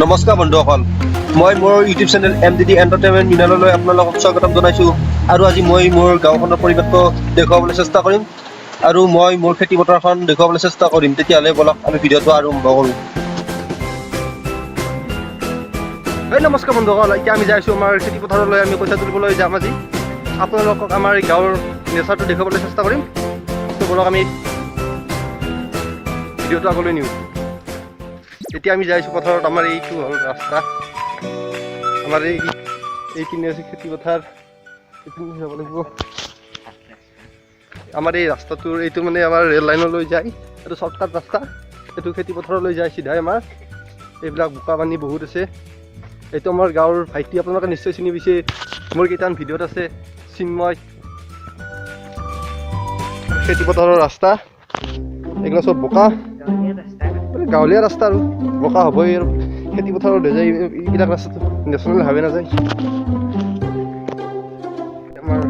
নমস্কাৰ বন্ধুসকল, মই মোৰ ইউটিউব চেনেল MDD এণ্টাৰটেইনমেণ্ট মিনাললৈ আপোনালোকক স্বাগতম জনাইছোঁ। আৰু আজি মই মোৰ গাঁওখনৰ পৰিৱেশটো দেখুৱাবলৈ চেষ্টা কৰিম আৰু মই মোৰ খেতি পথাৰখন দেখুৱাবলৈ চেষ্টা কৰিম। তেতিয়াহ'লে বলক আমি ভিডিঅ'টো আৰম্ভ কৰোঁ। নমস্কাৰ বন্ধুসকল, এতিয়া আমি যাইছোঁ আমাৰ খেতি পথাৰলৈ। আমি কঠীয়া তুলিবলৈ যাম আজি। আপোনালোকক আমাৰ এই গাঁৱৰ নেচাৰটো দেখুৱাবলৈ চেষ্টা কৰিম। বলক আমি ভিডিঅ'টো আগলৈ নিওঁ। এতিয়া আমি যাইছোঁ পথাৰত। আমাৰ এইটো হ'ল ৰাস্তা। আমাৰ এইপিনে আছে খেতি পথাৰ, এইপিনে যাব লাগিব। আমাৰ এই ৰাস্তাটোৰ এইটো মানে আমাৰ ৰেল লাইনলৈ যায়। এইটো শ্বৰ্টকাট ৰাস্তা, এইটো খেতি পথাৰলৈ যায় চিধাই। আমাৰ এইবিলাক বোকা পানী বহুত আছে। এইটো আমাৰ গাঁৱৰ ভাইটি, আপোনালোকে নিশ্চয় চিনি পাইছে, মোৰ কেইটামান ভিডিঅ'ত আছে। চিন্ময় খেতি পথাৰৰ ৰাস্তা, এইগিলা চব বোকা, গাঁৱলীয়া ৰাস্তা আৰু বোকা হ'বই আৰু। খেতি পথাৰত যায় এইবিলাক ৰাস্তাটো নেশ্যনেল হাইৱে নাযায়। আমাৰ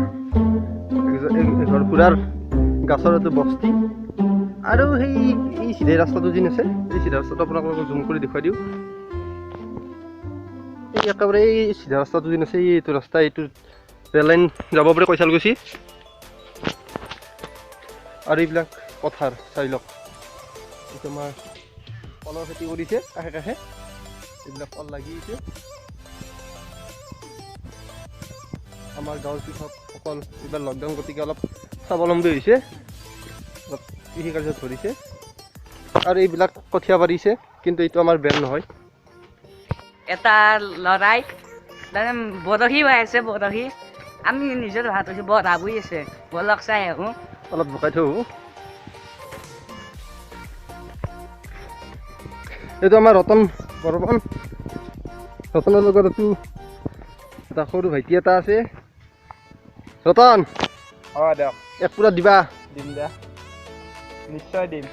ঘৰ ফুৰাৰ গাছৰ এইটো বস্তি আৰু এই চিধা ৰাস্তাটো যি আছে, এই চিধা ৰাস্তাটো আপোনালোকক জুম কৰি দেখুৱাই দিওঁ। এই একেবাৰে এই চিধা ৰাস্তাটো যি আছে, এইটো ৰাস্তা, এইটো ৰেল লাইন যাব পাৰে কৈশালকুছি। আৰু এইবিলাক পথাৰ চাই লওক, এইটো আমাৰ কলৰ খেতি কৰিছে কাষে কাষে, এইবিলাক কল লাগি আছে। আমাৰ গাঁৱৰ কৃষকসকল এইবাৰ লকডাউন গতিকে অলপ স্বাৱলম্বী হৈছে, অলপ কৃষি কাৰ্যত ধৰিছে। আৰু এইবিলাক কঠীয়া পাৰিছে, কিন্তু এইটো আমাৰ বেল নহয়। এটা লৰাই বৰশী বাই আছে, বৰশী আমি নিজৰ হাত হৈছে বৰহা বৈ আছে। বলক চাই আহোঁ, অলপ জোকাই থৈ আহোঁ। এইটো আমাৰ ৰতন বৰ্মন, ৰতনৰ লগত এইটো এটা সৰু ভাইটি এটা আছে। ৰতন, দিয়ক এক পুৰা দিবা। দিম দিয়া, নিশ্চয় দিম।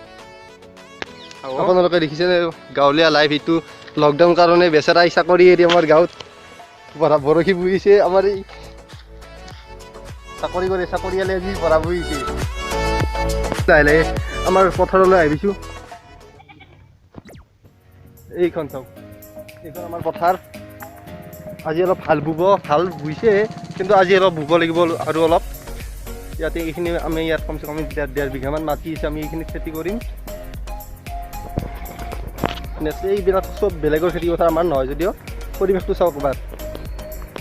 আপোনালোকে দেখিছে গাঁৱলীয়া লাইফ, এইটো লকডাউন কাৰণে বেচেৰাই চাকৰি এৰি আমাৰ গাঁৱত বৰশী বহিছে। আমাৰ এই চাকৰি কৰে, চাকৰিয়ালে আজি পঢ়া বহিছে। লাহে লাহে আমাৰ পথাৰলৈ আহিছোঁ। এইখন চাওক, এইখন আমাৰ পথাৰ। আজি অলপ হাল বুইছে, কিন্তু আজি অলপ বুব লাগিব আৰু অলপ। ইয়াতে এইখিনি আমি ইয়াত কমচে কম 1.5 বিঘামান মাটি আছে, আমি এইখিনিত খেতি কৰিম। এইবিলাক চব বেলেগৰ খেতি কথা, আমাৰ নহয় যদিও। পৰিৱেশটো চাওক এবাৰ,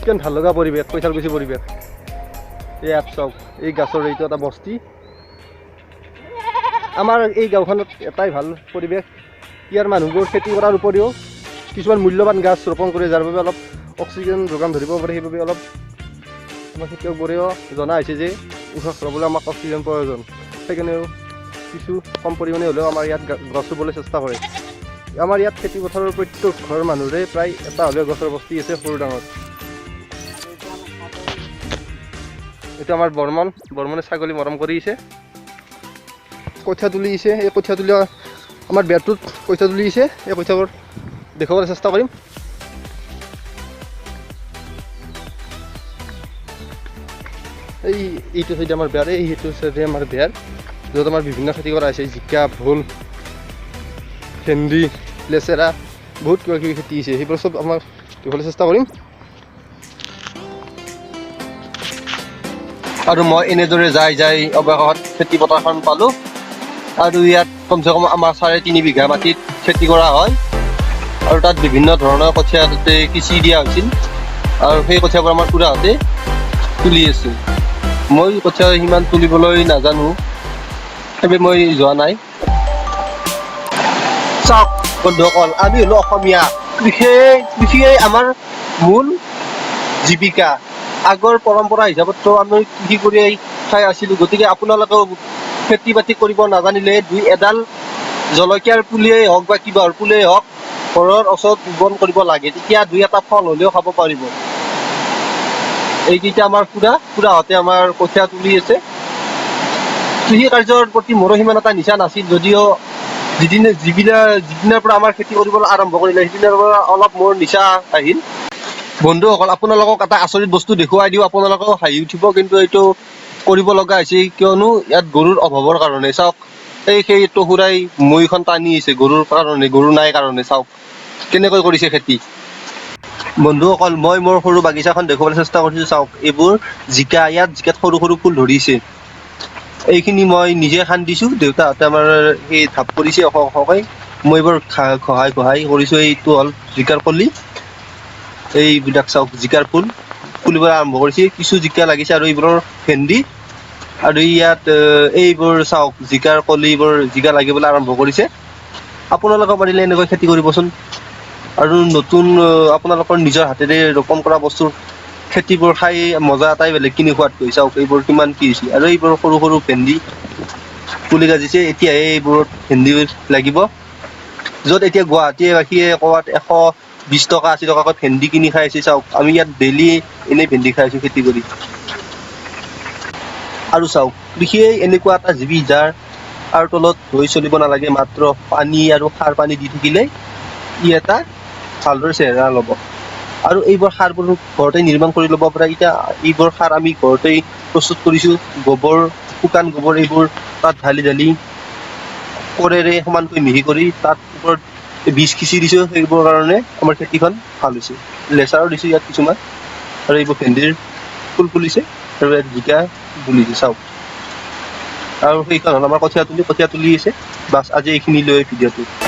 কিমান ভাল লগা পৰিৱেশ, কৈশালকুছি পৰিৱেশ। ইয়াত চাওক, এই গাছৰ এইটো এটা বস্তি। আমাৰ এই গাঁওখনত এটাই ভাল পৰিৱেশ, ইয়াৰ মানুহবোৰ খেতি কৰাৰ উপৰিও কিছুমান মূল্যৱান গাছ ৰোপণ কৰে, যাৰ বাবে অলপ অক্সিজেন যোগান ধৰিব পাৰে। সেইবাবে অলপ আমাৰ খেতিয়কবোৰেও জনা হৈছে যে উশাহ ল'বলৈ আমাক অক্সিজেন প্ৰয়োজন। সেইকাৰণেও কিছু কম পৰিমাণে হ'লেও আমাৰ ইয়াত গছ ৰুবলৈ চেষ্টা কৰে। আমাৰ ইয়াত খেতি পথাৰৰ প্ৰত্যেক ঘৰ মানুহৰে প্ৰায় এটা হ'লেও গছৰ বস্তি আছে, সৰু ডাঙৰ। এইটো আমাৰ বৰ্মনে ছাগলী মৰম কৰিছে, কঠীয়া তুলিছে। এই কঠীয়া তুলি আমাৰ বেৰটোত কঠীয়া তুলিছে। এই কঠীয়াবোৰ দেখুৱাবলৈ চেষ্টা কৰিম। এইটো চাইডে আমাৰ বেৰ, সেইটো চাইডে আমাৰ বেৰ, য'ত আমাৰ বিভিন্ন খেতি কৰা হৈছে। জিকা, ভোল, ভেন্দি, লেচেৰা, বহুত কিবা কিবি খেতি আছে। সেইবোৰ চব আমাৰ দেখুৱাবলৈ চেষ্টা কৰিম। আৰু মই এনেদৰে যাই অৱশেষত খেতি পথাৰখন পালোঁ। আৰু ইয়াত কমচে কম আমাৰ 3.5 বিঘা মাটিত খেতি কৰা হয়। আৰু তাত বিভিন্ন ধৰণৰ কঠীয়া তাতে সিঁচি দিয়া হৈছিল, আৰু সেই কঠীয়াবোৰ আমাৰ খুৰাহঁতে তুলি আছে। মই কঠীয়া সিমান তুলিবলৈ নাজানো, সেইবাবে মই যোৱা নাই। চাওক বন্ধুসকল, আমি হ'লো অসমীয়া, কৃষিয়েই আমাৰ মূল জীৱিকা। আগৰ পৰম্পৰা হিচাপততো আমি কৃষি কৰি খাই আছিলোঁ। গতিকে আপোনালোকেও খেতি বাতি কৰিব নাজানিলে 2 এডাল জলকীয়াৰ পুলিয়েই হওক বা কিবাৰ পুলিয়েই হওক, ঘৰৰ ওচৰত ৰোপণ কৰিব লাগে। তেতিয়া 2 এটা ফল হ'লেও খাব পাৰিব। এইকেইটা আমাৰ খুৰাহঁতে আমাৰ কঠীয়া তুলি আছে। কৃষি কাৰ্যৰ প্ৰতি মোৰো সিমান এটা নিচা নাছিল, যদিও যিদিনাৰ পৰা আমাৰ খেতি কৰিবলৈ আৰম্ভ কৰিলে, সেইদিনাৰ পৰা অলপ মোৰ নিচা আহিল। বন্ধুসকল, আপোনালোকক এটা আচৰিত বস্তু দেখুৱাই দিওঁ, আপোনালোকেও হাঁহি উঠিব, কিন্তু এইটো কৰিব লগা হৈছে, কিয়নো ইয়াত গৰুৰ অভাৱৰ কাৰণে। চাওক, সেইটো খুৰাই মৈখন টানি আছে গৰুৰ কাৰণে, গৰু নাই কাৰণে। চাওক, কেনেকৈ কৰিছে খেতি বন্ধুসকল মই মোৰ সৰু বাগিচাখন দেখুৱাবলৈ চেষ্টা কৰিছোঁ চাওক এইবোৰ জিকা ইয়াত জিকাত সৰু সৰু ফুল ধৰিছে এইখিনি মই নিজে খান্দিছোঁ দেউতাহঁতে আমাৰ সেই ঢাপ কৰিছে অহকৈ মই এইবোৰ ঘঁহাই কৰিছোঁ এইটো হ'ল জিকাৰ কলি এইবিলাক চাওক জিকাৰ ফুল ফুলিব আৰম্ভ কৰিছে কিছু জিকা লাগিছে আৰু এইবোৰৰ ভেন্দি আৰু ইয়াত এইবোৰ চাওক জিকাৰ কলিবোৰ জিকা লাগিবলৈ আৰম্ভ কৰিছে আপোনালোকে পাৰিলে এনেকৈ খেতি কৰিবচোন আৰু নতুন আপোনালোকৰ নিজৰ হাতেৰে ৰোপণ কৰা বস্তুৰ খেতিবোৰ খাই মজা এটাই বেলেগ কিনি খোৱাতকৈ চাওক এইবোৰ কিমান কি হৈছে আৰু এইবোৰ সৰু সৰু ভেন্দি পুলি গাজিছে এতিয়াহে এইবোৰত ভেন্দি লাগিব য'ত এতিয়া গুৱাহাটীবাসীয়ে ক'ৰবাত 120 টকা 80 টকাকৈ ভেন্দি কিনি খাই আছে চাওক আমি ইয়াত ডেইলি এনেই ভেন্দি খাই আছোঁ খেতি কৰি আৰু চাওক কৃষিয়ে এনেকুৱা এটা জীৱি যাৰ আৰু তলত হৈ চলিব নালাগে মাত্ৰ পানী আৰু সাৰ পানী দি থাকিলে ই এটা ভালদৰে চেহেৰা ল'ব আৰু এইবোৰ সাৰবোৰ ঘৰতে নিৰ্মাণ কৰি ল'ব পৰা এতিয়া এইবোৰ সাৰ আমি ঘৰতেই প্ৰস্তুত কৰিছোঁ গোবৰ শুকান গোবৰ এইবোৰ তাত ঢালি কোৰেৰে সমানকৈ মিহি কৰি তাত ওপৰত বীজ সিঁচি দিছোঁ সেইবোৰৰ কাৰণে আমাৰ খেতিখন ভাল হৈছে লেচাৰো দিছোঁ ইয়াত কিছুমান আৰু এইবোৰ ভেন্দিৰ ফুল ফুলিছে আৰু ইয়াত জিকা বুলিছে চাওক আৰু সেইখন হ'ল আমাৰ কঠীয়া তুলি আছে বাছ আজি এইখিনি লৈ ভিডিঅ'টো